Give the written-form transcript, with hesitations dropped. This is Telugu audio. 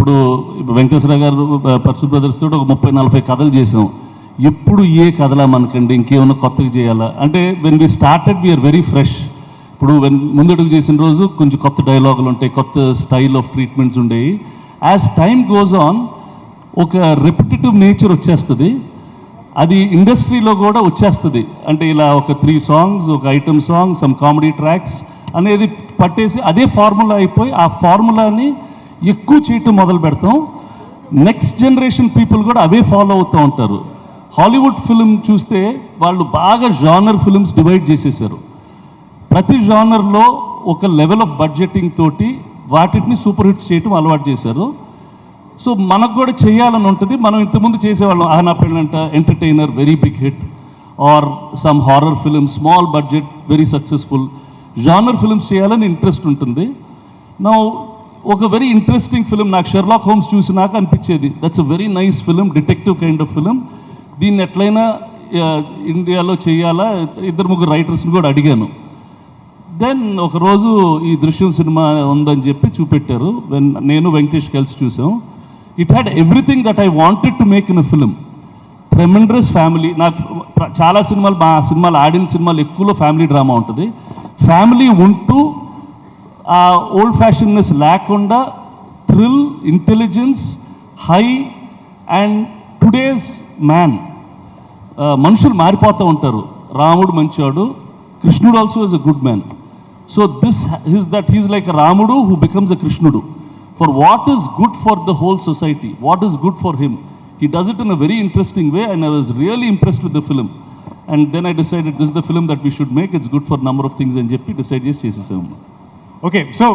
ఇప్పుడు వెంకటేశ్వర గారు పర్సు బ్రదర్స్ తోటి ఒక 30-40 కథలు చేసాం. ఎప్పుడు ఏ కథలా మనకండి, ఇంకేమైనా కొత్తగా చేయాలా అంటే when we started we're very fresh. ఇప్పుడు ముందడుగు చేసిన రోజు కొంచెం కొత్త డైలాగులు ఉంటాయి, కొత్త స్టైల్ ఆఫ్ ట్రీట్మెంట్స్ ఉండేవి. యాజ్ టైమ్ గోజ్ ఆన్ ఒక రెపిటేటివ్ నేచర్ వచ్చేస్తుంది. అది ఇండస్ట్రీలో కూడా వచ్చేస్తుంది. అంటే ఇలా ఒక 3 songs, ఒక item song, some comedy tracks అనేది పట్టేసి అదే ఫార్ములా అయిపోయి ఆ ఫార్ములాని ఎక్కువ చేయటం మొదలు పెడతాం. నెక్స్ట్ జనరేషన్ పీపుల్ కూడా అవే ఫాలో అవుతూ ఉంటారు. హాలీవుడ్ ఫిల్మ్ చూస్తే వాళ్ళు బాగా జానర్ ఫిల్మ్స్ డివైడ్ చేసేసారు. ప్రతి జానర్లో ఒక లెవెల్ ఆఫ్ బడ్జెటింగ్ తోటి వాటిని సూపర్ హిట్స్ చేయటం అలవాటు చేశారు. సో మనకు కూడా చేయాలని ఉంటుంది. మనం ఇంతకుముందు చేసేవాళ్ళం Ahana Pellanta, entertainer, very big hit, or some horror film, small budget, very successful. Genre films చేయాలని ఇంట్రెస్ట్ ఉంటుంది. నా ఒక వెరీ ఇంట్రెస్టింగ్ ఫిలిం నాకు షెర్లాక్ హోమ్స్ చూసినాక అనిపించేది, that's a very nice film, detective kind of film. దీన్ని ఎట్లయినా ఇండియాలో చేయాలా, 2-3 రైటర్స్ని కూడా అడిగాను. దెన్ ఒకరోజు ఈ దృశ్యం సినిమా ఉందని చెప్పి చూపెట్టారు. నేను వెంకటేష్ కలిసి చూసాం. It had everything that I wanted to make in a film. Tremendous family. నాకు చాలా సినిమాలు, మా సినిమాలు ఆడిన సినిమాలు ఎక్కువలో ఫ్యామిలీ డ్రామా ఉంటుంది. ఫ్యామిలీ ఉంటూ ఆ ఓల్డ్ ఫ్యాషన్నెస్ లేకుండా thrill, intelligence, high and today's man. మనుషులు మారిపోతూ ఉంటారు. రాముడు మంచివాడు, కృష్ణుడు also is a good man. So this is that he's like a రాముడు హూ బికమ్స్ అ కృష్ణుడు. For what is good for the whole society, what is good for him, he does it in a very interesting way and I was really impressed with the film. And then I decided this is the film that we should make. It's good for number of things అని చెప్పి డిసైడ్ చేసి చేసేసాము. Okay, so